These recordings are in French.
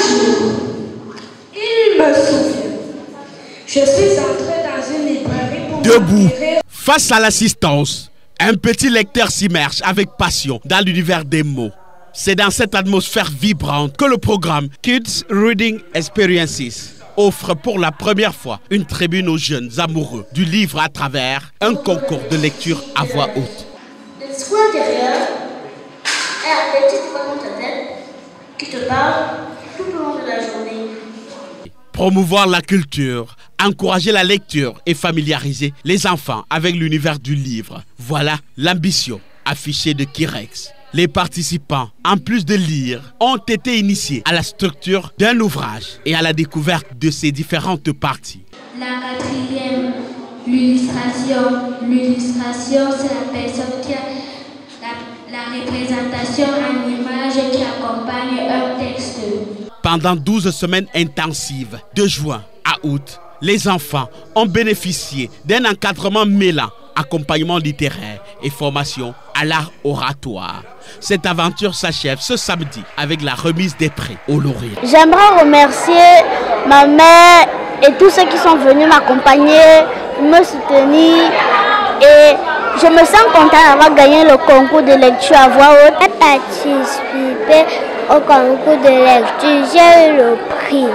jour, il me souvient, je suis entré dans une librairie pour debout, face à l'assistance, un petit lecteur s'immerge avec passion dans l'univers des mots. C'est dans cette atmosphère vibrante que le programme Kids Reading Experiences offre pour la première fois une tribune aux jeunes amoureux du livre à travers un concours de lecture à voix haute. Le discours intérieur est la petite voix dans ta tête qui te parle tout au long de la journée. Promouvoir la culture, encourager la lecture et familiariser les enfants avec l'univers du livre. Voilà l'ambition affichée de Kirex. Les participants, en plus de lire, ont été initiés à la structure d'un ouvrage et à la découverte de ses différentes parties. La quatrième, l'illustration. L'illustration, c'est la personne qui a la représentation en image qui accompagne un texte. Pendant 12 semaines intensives, de juin à août, les enfants ont bénéficié d'un encadrement mêlant accompagnement littéraire et formation à l'art oratoire. Cette aventure s'achève ce samedi avec la remise des prix aux lauréats. J'aimerais remercier ma mère et tous ceux qui sont venus m'accompagner, me soutenir, et je me sens contente d'avoir gagné le concours de lecture à voix haute. J'ai participé au concours de lecture, j'ai eu le prix.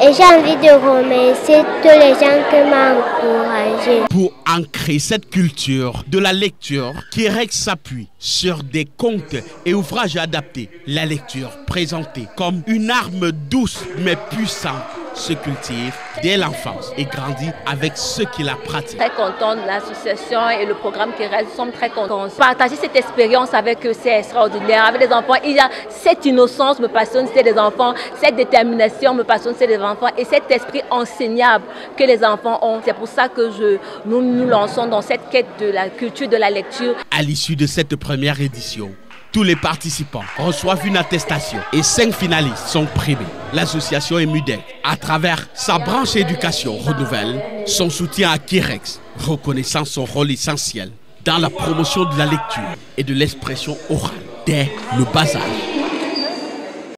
Et j'ai envie de remercier tous les gens qui m'ont encouragé. Pour ancrer cette culture de la lecture, Kirex s'appuie sur des contes et ouvrages adaptés. La lecture présentée comme une arme douce mais puissante se cultive dès l'enfance et grandit avec ceux qui la pratiquent. Très contente de l'association et le programme Kirex, nous sommes très contents. Partager cette expérience avec eux, c'est extraordinaire. Avec les enfants, il y a cette innocence me passionne, c'est des enfants, cette détermination me passionne, c'est des enfants, et cet esprit enseignable que les enfants ont. C'est pour ça que nous nous lançons dans cette quête de la culture de la lecture. À l'issue de cette première édition, tous les participants reçoivent une attestation et 5 finalistes sont primés. L'association EMUDEC, à travers sa branche éducation, renouvelle son soutien à Kirex, reconnaissant son rôle essentiel dans la promotion de la lecture et de l'expression orale dès le bas âge.